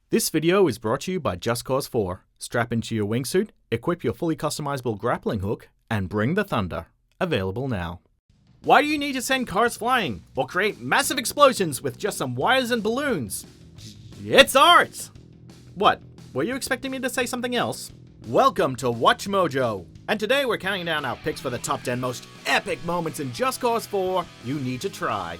This video is brought to you by Just Cause 4. Strap into your wingsuit, equip your fully customizable grappling hook, and bring the thunder. Available now. Why do you need to send cars flying or create massive explosions with just some wires and balloons? It's art! What? Were you expecting me to say something else? Welcome to WatchMojo, and today we're counting down our picks for the top 10 most epic moments in Just Cause 4 you need to try.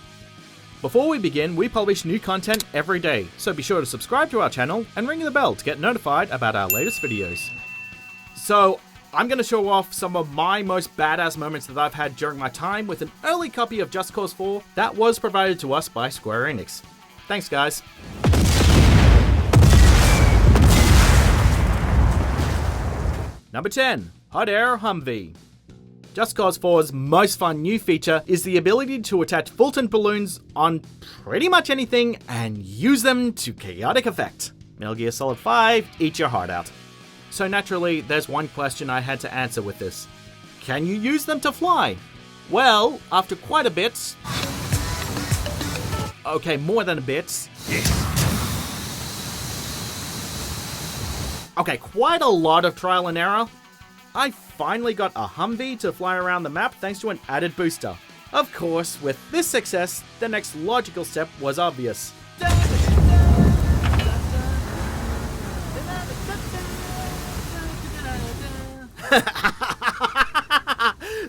Before we begin, we publish new content every day, so be sure to subscribe to our channel and ring the bell to get notified about our latest videos. So, I'm going to show off some of my most badass moments that I've had during my time with an early copy of Just Cause 4 that was provided to us by Square Enix. Thanks, guys. Number 10. Hot Air Humvee. Just Cause 4's most fun new feature is the ability to attach full-tint balloons on pretty much anything and use them to chaotic effect. Metal Gear Solid 5, eat your heart out. So naturally, there's one question I had to answer with this. Can you use them to fly? Well, after quite a bit... Okay, more than a bit. Okay, quite a lot of trial and error. I finally got a Humvee to fly around the map thanks to an added booster. Of course, with this success, the next logical step was obvious.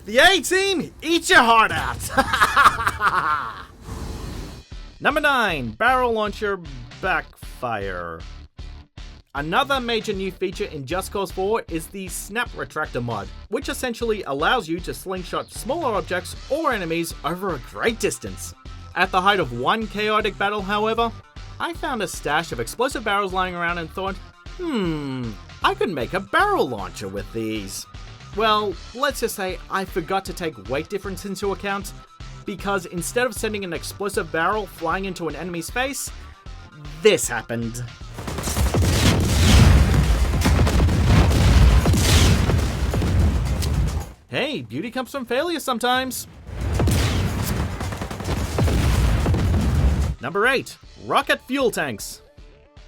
The A-Team, eat your heart out! Number 9, Barrel Launcher Backfire. Another major new feature in Just Cause 4 is the Snap Retractor mod, which essentially allows you to slingshot smaller objects or enemies over a great distance. At the height of one chaotic battle, however, I found a stash of explosive barrels lying around and thought, I could make a barrel launcher with these. Well, let's just say I forgot to take weight difference into account, because instead of sending an explosive barrel flying into an enemy's face, this happened. Hey, beauty comes from failure sometimes. Number 8, rocket fuel tanks.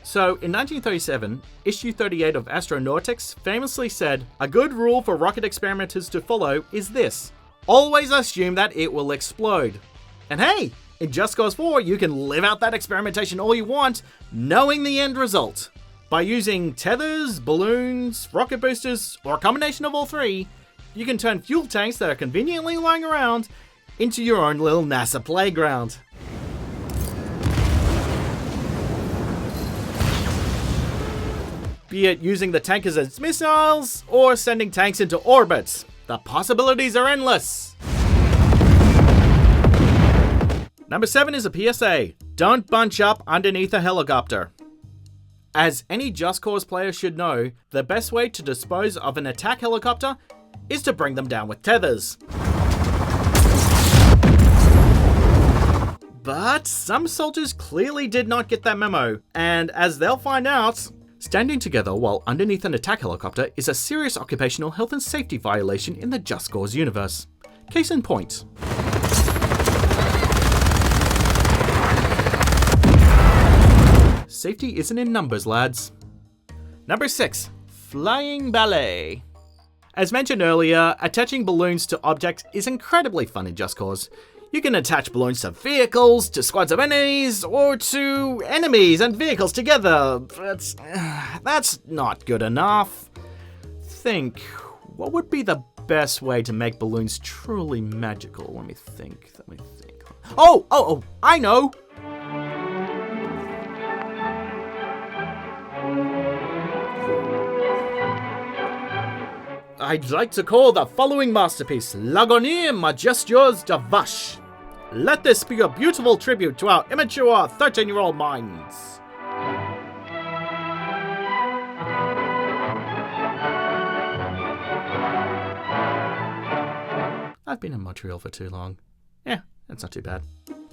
So, in 1937, issue 38 of Astronautics famously said, "A good rule for rocket experimenters to follow is this: always assume that it will explode." And hey, in Just Cause 4, you can live out that experimentation all you want, knowing the end result. By using tethers, balloons, rocket boosters, or a combination of all three, you can turn fuel tanks that are conveniently lying around into your own little NASA playground. Be it using the tankers as missiles, or sending tanks into orbit, the possibilities are endless. Number 7 is a PSA. Don't bunch up underneath a helicopter. As any Just Cause player should know, the best way to dispose of an attack helicopter is to bring them down with tethers. But some soldiers clearly did not get that memo, and as they'll find out, standing together while underneath an attack helicopter is a serious occupational health and safety violation in the Just Cause universe. Case in point. Safety isn't in numbers, lads. Number 6, Flying Ballet. As mentioned earlier, attaching balloons to objects is incredibly fun in Just Cause. You can attach balloons to vehicles, to squads of enemies, or to enemies and vehicles together. But that's not good enough. Think, what would be the best way to make balloons truly magical? Let me think. Oh, I know! I'd like to call the following masterpiece L'Agonie Majestueuse de Vache. Let this be a beautiful tribute to our immature 13-year-old minds. I've been in Montreal for too long. Yeah, that's not too bad.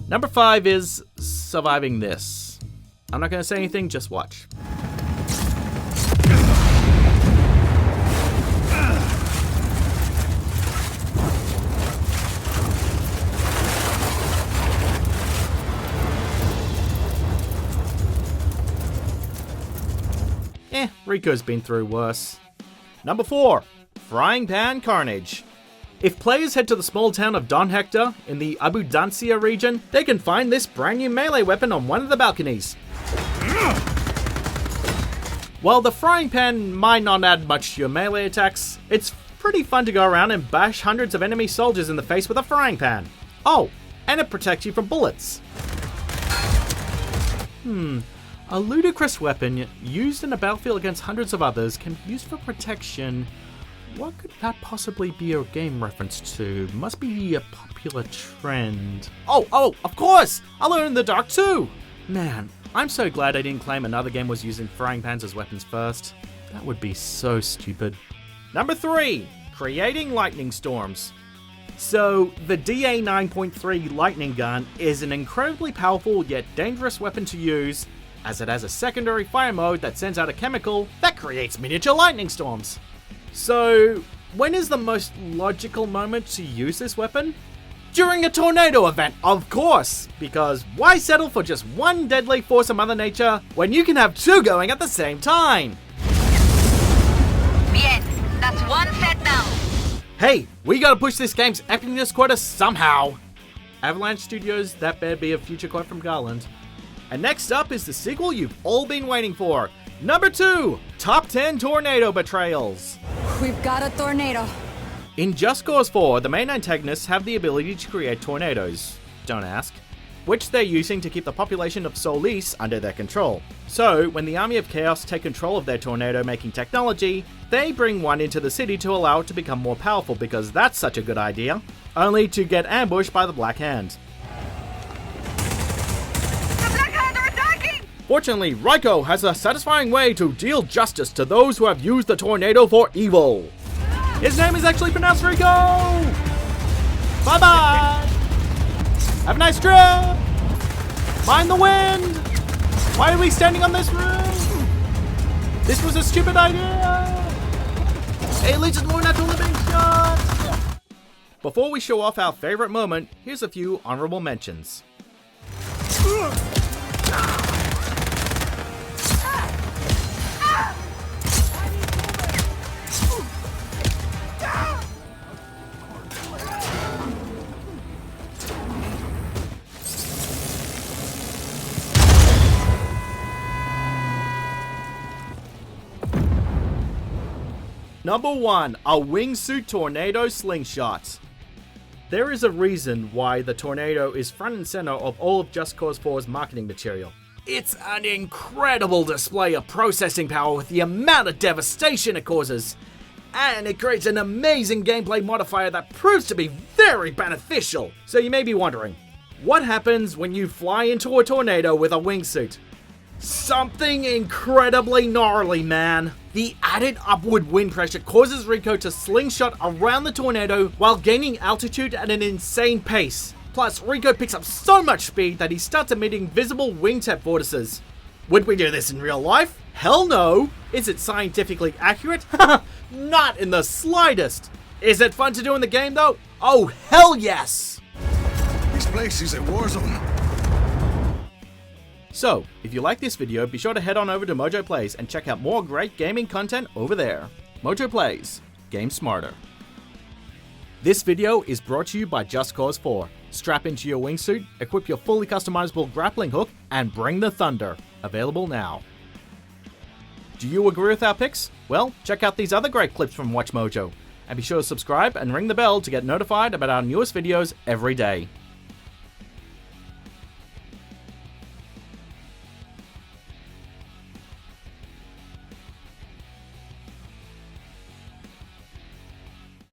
Number 5 is surviving this. I'm not going to say anything, just watch. Rico's been through worse. Number 4. Frying Pan Carnage. If players head to the small town of Don Hector in the Abundancia region, they can find this brand new melee weapon on one of the balconies. While the frying pan might not add much to your melee attacks, it's pretty fun to go around and bash hundreds of enemy soldiers in the face with a frying pan. Oh, and it protects you from bullets. A ludicrous weapon used in a battlefield against hundreds of others can be used for protection. What could that possibly be a game reference to? Must be a popular trend. Oh, of course! Alone in the Dark too! Man, I'm so glad I didn't claim another game was using frying pans as weapons first. That would be so stupid. Number 3. Creating lightning storms. So, the DA 9.3 lightning gun is an incredibly powerful yet dangerous weapon to use, as it has a secondary fire mode that sends out a chemical that creates miniature lightning storms. So, when is the most logical moment to use this weapon? During a tornado event, of course! Because why settle for just one deadly force of Mother Nature when you can have two going at the same time? Bien, that's one set down. Hey, we gotta push this game's epicness quota somehow! Avalanche Studios, that better be a future quote from Garland. And next up is the sequel you've all been waiting for. Number 2, Top 10 Tornado Betrayals. We've got a tornado. In Just Cause 4, the main antagonists have the ability to create tornadoes, don't ask, which they're using to keep the population of Solis under their control. So, when the Army of Chaos take control of their tornado-making technology, they bring one into the city to allow it to become more powerful because that's such a good idea, only to get ambushed by the Black Hand. The Black Hand are attacking! Fortunately, Raiko has a satisfying way to deal justice to those who have used the tornado for evil. His name is actually pronounced Rico! Bye-bye! Have a nice trip! Mind the wind! Why are we standing on this roof? This was a stupid idea! Hey, at least it's more natural living shot! Before we show off our favorite moment, here's a few honorable mentions. Number 1, a Wingsuit Tornado Slingshot. There is a reason why the Tornado is front and center of all of Just Cause 4's marketing material. It's an incredible display of processing power with the amount of devastation it causes. And it creates an amazing gameplay modifier that proves to be very beneficial. So you may be wondering, what happens when you fly into a tornado with a wingsuit? Something incredibly gnarly, man. The added upward wind pressure causes Rico to slingshot around the tornado while gaining altitude at an insane pace. Plus, Rico picks up so much speed that he starts emitting visible wingtip vortices. Would we do this in real life? Hell no! Is it scientifically accurate? Not in the slightest! Is it fun to do in the game though? Oh hell yes! This place is a war zone. So, if you like this video, be sure to head on over to Mojo Plays and check out more great gaming content over there. Mojo Plays, game smarter. This video is brought to you by Just Cause 4. Strap into your wingsuit, equip your fully customizable grappling hook, and bring the thunder. Available now. Do you agree with our picks? Well, check out these other great clips from WatchMojo. And be sure to subscribe and ring the bell to get notified about our newest videos every day.